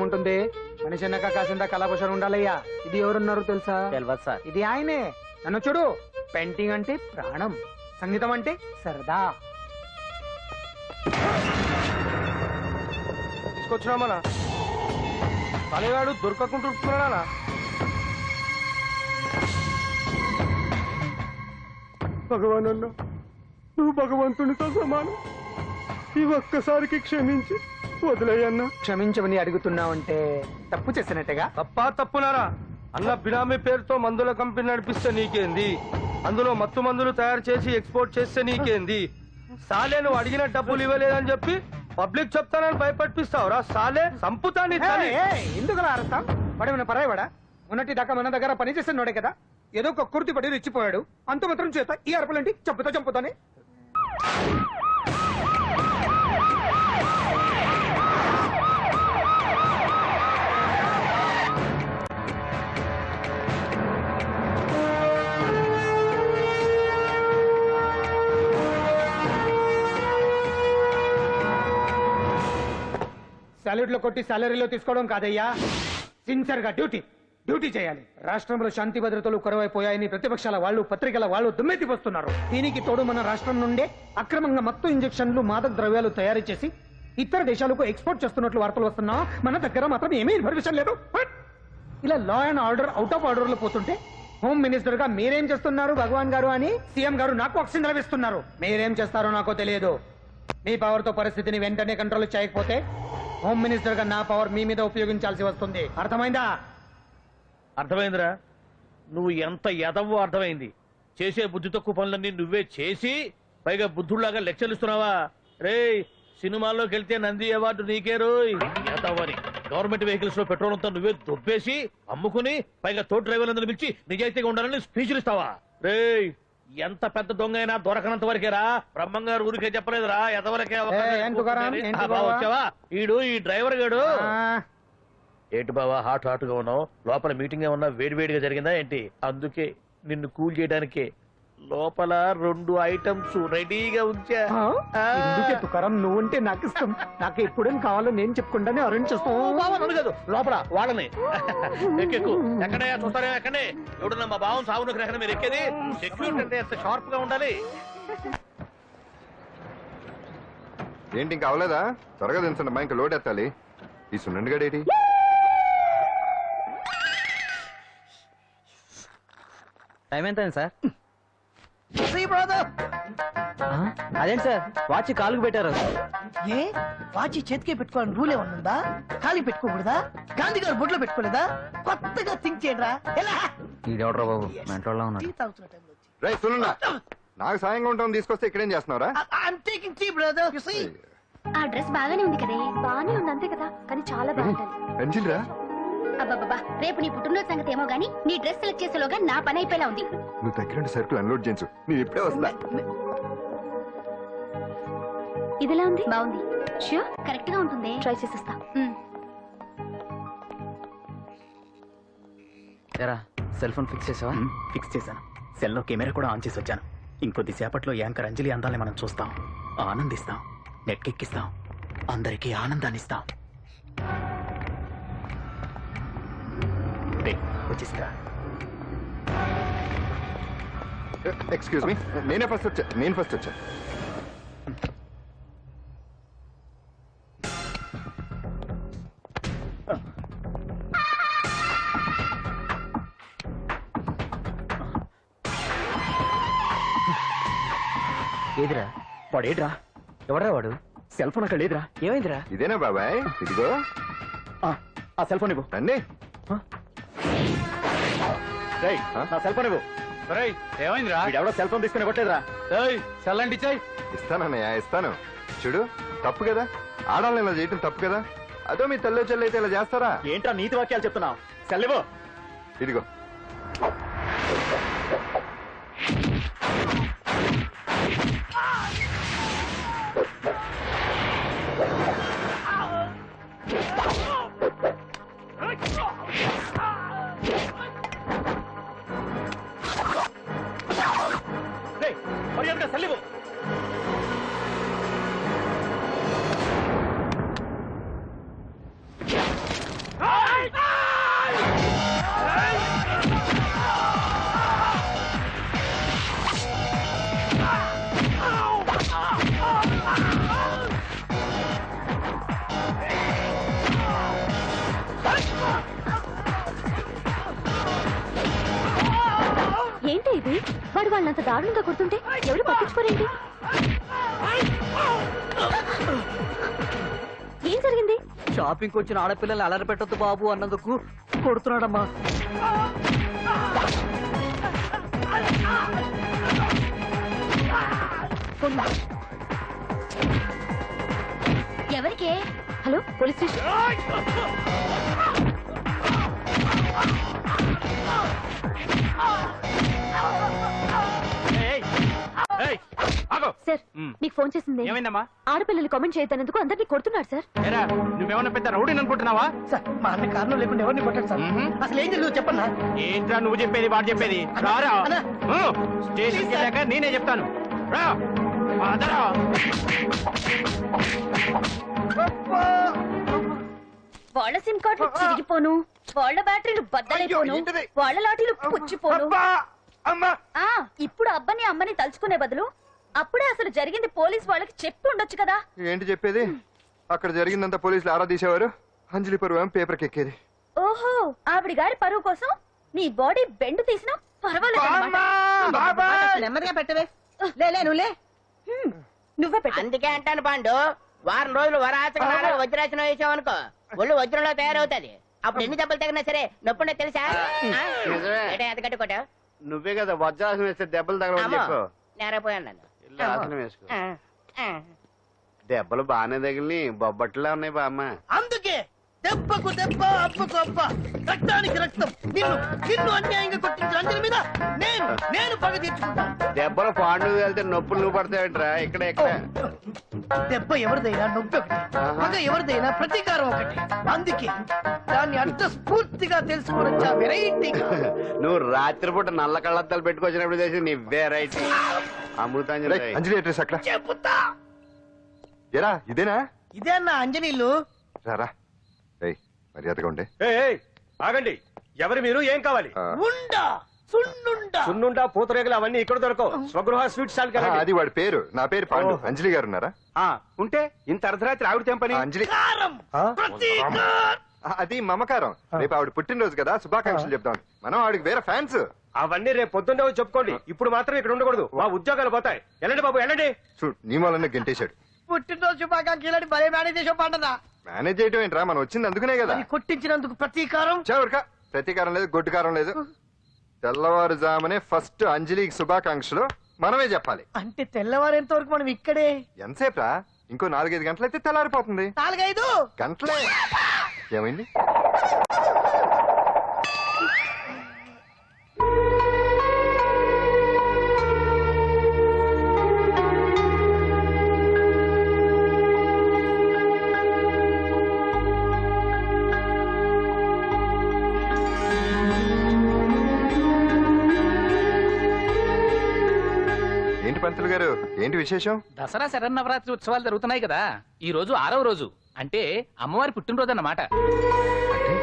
ఉంటుంది మనిషి అన్నాక కాసింత కళాభూషణ ఉండాలయ్యా. ఇది ఎవరున్నారు తెలుసా? తెలియదు సార్. ఇది ఆయనే. నన్ను చూడు, పెయింటింగ్ అంటే ప్రాణం, సంగీతం అంటే సరదా. తీసుకొచ్చినామనా తలగాడు దొరకకుంటున్నాడా? భగవాన్ అన్న, నువ్వు భగవంతునితో సమానం. ఈ ఒక్కసారికి క్షమించి వదిలేయన్నా. క్షమించమని అడుగుతున్నావంటే తప్పు చేసినట్టుగా. తప్పునారా? అన్న బినామీ పేరుతో మందుల కంపెనీ నడిపిస్తే నీకేంది? అందులో మత్తు మందులు తయారు చేసి ఎక్స్పోర్ట్ చేస్తే నీకేంది? సాలే నువ్వు అడిగిన డబ్బులు ఇవ్వలేదని చెప్పి పబ్లిక్ చెప్తానని భయపడిపిస్తావురా? సాలే సంపుతాని. ఎందుకు అలా అర్థం? వాడేమైనా పరాయవాడా? ఉన్నట్టి దాకా మన దగ్గర పని చేసినోడే కదా. ఏదో ఒక కుర్తి పడి రెచ్చిపోయాడు, అంత మాత్రం చేత ఈ అరపలేంటి? చంపుతానే. సాలరీలో కొట్టి సాలరీలో తీసుకోవడం కాదయ్యా, సిన్సియర్ గా డ్యూటీ చేయాలి. రాష్ట్రంలో శాంతి భద్రతలు కొరవైపోయాయని ప్రతిపక్షాల వాళ్ళు, పత్రికల వాళ్ళు దుమ్మెత్తిపోస్తున్నారు. దీనికి తోడు మన రాష్ట్రం నుండే అక్రమంగా మత్తు ఇంజెక్షన్లు, మాదక ద్రవ్యాలు తయారు చేసి ఇతర దేశాలకు ఎక్స్పోర్ట్ చేస్తున్నట్లు వార్తలు వస్తున్నా మన దగ్గర మాత్రం ఏమీ ఇన్ఫర్మేషన్ లేదు. ఇలా law and order out of order లో పోతుంటే హోమ్ మినిస్టర్ గా మీరేం చేస్తున్నారు భగవాన్ గారు అని సీఎం గారు నాకు ఆక్సిజన్ లభిస్తున్నారు. మీరేం చేస్తారో నాకు తెలియదు. మీ పవర్ తో పరిస్థితిని వెంటనే కంట్రోల్ చేయకపోతే హోమ్ మినిస్టర్ గా నా పవర్ మీ మీద ఉపయోగించాల్సి వస్తుంది. అర్థమైందా? అర్థమైందిరా. నువ్వు ఎంత ఎదవో అర్థమైంది. చేసే బుద్ధి తక్కువ పనులన్నీ నువ్వే చేసి పైగా బుద్ధుళ్లాగా లెక్చర్లు ఇస్తున్నావా? రే, సినిమాల్లోకి వెళ్తే నంది అవార్డు నీకే రోయ్. ఎదవని గవర్నమెంట్ వెహికల్స్ లో పెట్రోల్ అంతా నువ్వే దొబ్బేసి అమ్ముకుని పైగా తోటి డ్రైవర్లందరూ పిలిచి నిజాయితీగా ఉండాలని స్పీచ్లు ఇస్తావా? రే, ఎంత పెద్ద దొంగ అయినా దొరకనంత వరకేరా. బ్రహ్మంగారు ఊరికే చెప్పలేదురా, ఎదవరకే. వచ్చావా? ఈడు ఈ డ్రైవర్ గాడు. ఏంటి బావా హాట్ గా ఉన్నావు? లోపల మీటింగ్ ఏమన్నా వేడివేడిగా జరిగిందా ఏంటి? అందుకే నిన్ను కూల్ చేయడానికి లోపల 2 ఐటమ్స్ రెడీగా ఉంచా. తుకారం, నువ్వుంటే నాకు ఇష్టం. నాకు ఎప్పుడేం కావాలో నేను చెప్పుకుంటానే అరేంజ్ చేస్తాను. కాదు, లోపల వాళ్ళని ఎక్కెక్కు. ఎక్కడే చూస్తారే? ఎక్కడే ఎవడన్నా మా బావం సాగునకు ఎక్కడ మీరు ఎక్కేది? సెక్యూరిటీ అంటే ఎంత షార్ప్ గా ఉండాలి. ఏంటి ఇంకా అవలేదా? త్వరగా దించండి అమ్మా, ఇంకా లోడ్ ఎత్తాలి. ఈ సున్నండి గడేటి టైం ఎంత సార్? అదేంటి సార్ వాచ్ కాలుకు పెట్టారు? ఏ వాచి చేతికే పెట్టుకోవాలని రూల్ ఏమన్నా ఉందా? ఖాళీ పెట్టుకోకూడదా? గాంధీ గారు బొట్లో పెట్టుకోలేదా? కొత్తగా థింక్ చేయడరా. ఈడెవడరా బాబు మెంటోళ్ళ ఉన్నాడు. రైట్ సునండి, నాకు సాయంగా ఉంటాం తీసుకొస్తే ఇక్కడేం చేస్తున్నారా? ఆ డ్రెస్ బాగానే ఉంది కదే. బాగానే ఉంది అంతే కదా, కానీ చాలా బాగుంటుంది. పెన్సిల్ రా. అబ్బాబ్బా, రేపు నీ పుట్టినరోజు సంగతి ఏమో గానీ నీ డ్రెస్ సెలెక్ట్ చేసేలోగా నా పని అయిపోయేలా ఉంది. నువ్వు దగ్గర సరుకులు అన్లోడ్ చేయించు, నేను ఇప్పుడే వస్తా. ఇదిలా ఉంది? బాగుంది. ష్యూర్ కరెక్ట్ గా ఉంటుంది. ట్రై చేసేస్తా. సెల్ ఫోన్ ఫిక్స్ చేసావా? ఫిక్స్ చేశాను. సెల్లో కెమెరా కూడా ఆన్ చేసి వచ్చాను. ఇంకొద్ది సేపట్లో యాంకర్ అంజలి అందాలని మనం చూస్తాం, ఆనందిస్తాం, నెట్కెక్కిస్తాం, అందరికీ ఆనందాన్ని ఇస్తాం. వచ్చేసిందా? ఎక్స్క్యూజ్ మీ, నేను ఫస్ట్ వచ్చా. ఏదిరా వాడేడ్రా? ఎవడరా వాడు? సెల్ ఫోన్ అక్కడ లేదురా. ఏమైందిరా? ఇదేనా బాబాయ్? ఇదిగో ఆ సెల్ ఫోన్ ఇవ్వు. రండి. నా సెల్ ఫోన్ ఇవ్వు. ఏమైందిరా? ఎవడో సెల్ ఫోన్ తీసుకుని ఇవ్వట్లేదురా. సెల్ అంటే ఇచ్చాయి. ఇస్తానన్నయ్య, ఇస్తాను. చూడు, తప్పు కదా, ఆడాలని ఇలా చేయటం తప్పు కదా. అదో మీ తల్లి చెల్లి అయితే ఇలా చేస్తారా? ఏంట్రా నీతి వాక్యాలు చెప్తున్నావు? సెల్ ఇవ్వు. ఇదిగో. మర్యాదగా సెల్ ఇవ్వు. వాడు వాళ్ళంత దారుణంగా కొడుతుంటే ఎవరు పట్టించుకోరేంటి? ఏం జరిగింది? షాపింగ్ వచ్చిన ఆడపిల్లల్ని అలరి పెట్టొద్దు బాబు అన్నందుకు కొడుతున్నాడమ్మా. ఎవరికే? Hello, police station. సార్, మీకు ఫోన్ చేసింది ఏమైందమ్మా? ఆడపిల్లలు కామెంట్ చేయొద్దనేందుకు అందరినీ కొడుతున్నాడు సార్. నువ్వేమన్నా పెద్ద రౌడీ అనుకుంటున్నావా? సార్ మా అన్న కారణం లేకుండా ఎవరిని కొట్టాడు సార్. అసలు ఏం జరిగిందో చెప్పన్నా. ఏంట్రా నువ్వు చెప్పేది వాడు చెప్పేది? రారా అన్నా. స్టేషన్కి వెళ్ళాక నేనే చెప్తాను. రా అదరా. వాళ్ళ సిమ్ కార్డులు చిరిగిపోను, వాళ్ళ బ్యాటరీలు బద్దలైపోను, వాళ్ళ లాఠీలు పుచ్చిపోను. ఆ, ఇప్పుడు అబ్బని అమ్మని తలుచుకునే బదులు అప్పుడే అసలు జరిగింది పోలీస్ వాళ్ళకి చెప్పి ఉండొచ్చు కదా. ఏంటి చెప్పేది? అక్కడ జరిగిందంతా పోలీసులు ఆరా తీసేవారు, అంజలి పరువు పేపర్కి ఎక్కేది. ఓహో, ఆవిడ గారి పరువు కోసం నీ బాడీ బెండ్ తీసినా పర్వాలేదు. నెమ్మదిగా పెట్టవే. లే నువ్వులే. నువ్వే పెట్టు. అందుకే అంటాను పాండు, వారం రోజులు వరాచక వజ్రాసనం వేసావనుకో ఒళ్ళు వజ్రంలో తయారవుతుంది. అప్పుడు ఎన్ని దెబ్బలు తగినా సరే నొప్పుండే తెలుసా? ఎంత కట్టుకోట నువ్వే కదా వజ్రాసనం వేస్తే దెబ్బలు తగలవని చెప్పు. నేరపోయాను నన్ను. ఆసనం వేసుకో. దెబ్బలు బాగానే తగిలి బొబ్బట్లా ఉన్నాయి బామ్మ. అందుకే దెబ్బకు దెబ్బ, అబ్బకు అబ్బ, రక్తానికి రక్తం. నిన్ను అన్యాయంగా కొట్టించిన అంజలి మీద నేను పగ తీర్చుకుంటాను. దెబ్బలు పాండు వెళ్తే నొప్పులు నువ్వు పడతాయంట్రా. ఇక్కడ దెబ్బ ఎవరిదైనా నొప్పి ఒకటి, పగ ఎవరిదైనా ప్రతీకారం ఒకటి. అందుకే దాన్ని అర్థ స్ఫూర్తిగా తెలుసుకోవచ్చా వెరైటీ. నువ్వు రాత్రిపూట నల్ల కళ్ళద్దాలు పెట్టుకొచ్చినప్పుడు చేసి నీ వెరైటీ అమృతాంజలి. అంజలి అడ్రస్ అక్కడ చెబుతా. ఎరా ఇదేనా? ఇదే అన్న అంజనీలు. రారా మర్యాదగా ఉండే. ఆగండి, ఎవరు మీరు? ఏం కావాలి? ఉండా సున్నుండా సున్నుండా పూతరేగలు అవన్నీ ఇక్కడ దొరకవు. స్వగృహ స్వీట్ స్టాల్ కదా. అది వాడి పేరు. నా పేరు పాండు. అంజలి గారు ఉన్నారా? ఉంటే ఇంత అర్ధరాత్రి ఆవిడ తెంపని. అంజలి కారం ప్రతీకారం. అది మమకారం. రేపు ఆవిడ పుట్టినరోజు కదా, శుభాకాంక్షలు చెప్తాం. మనం ఆవిడకి వేరే ఫ్యాన్స్. అవన్నీ రేపు పొద్దున్నే వచ్చి చెప్పుకోండి. ఇప్పుడు మాత్రం ఇక్కడ ఉండకూడదు, మా ఉద్యోగాలు పోతాయి. వెళ్ళండి బాబు వెళ్ళండి. చూడు, నీ వల్లనే గెంటేశాడు. పుట్టినరోజు శుభాకాంక్షలు భలే మేనేజ్ చేసావు పండదా. మేనేజ్ చేయటం ఏంట్రా, మనం వచ్చింది అందుకునే కదా. కొట్టించినందుకు ప్రతీకారం. చవరికా ప్రతీకారం లేదు, గొడ్డుకారం లేదు. తెల్లవారుజామునే ఫస్ట్ అంజలికి శుభాకాంక్షలు మనమే చెప్పాలి. అంటే తెల్లవారేంత వరకు మనం ఇక్కడే. ఎంతసేపురా? ఇంకో 4-5 గంటలైతే తెల్లారిపోతుంది. 4-5 గంటలే. ఏమైంది? ఏంటి పంతులు గారు, ఏంటి విశేషం? దసరా శరన్నవరాత్రి ఉత్సవాలు జరుగుతున్నాయి కదా. ఈ రోజు 6వ రోజు, అంటే అమ్మవారి పుట్టినరోజు అన్నమాట. అంటే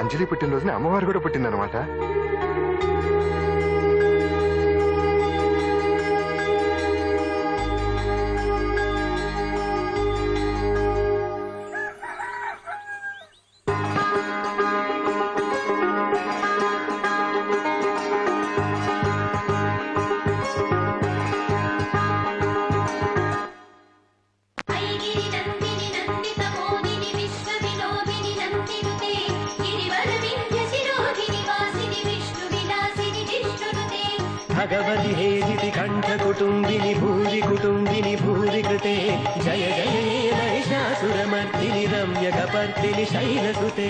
అంజలి పుట్టినరోజున అమ్మవారు కూడా పుట్టిందన్నమాట. భగవతి హేరితి కంఠ కుటుంబిని భూరి కుటుంబిని భూరి కృతే జయ జయ మహిషాసురమర్దిని రమ్య కపర్దిని శైలసుతే.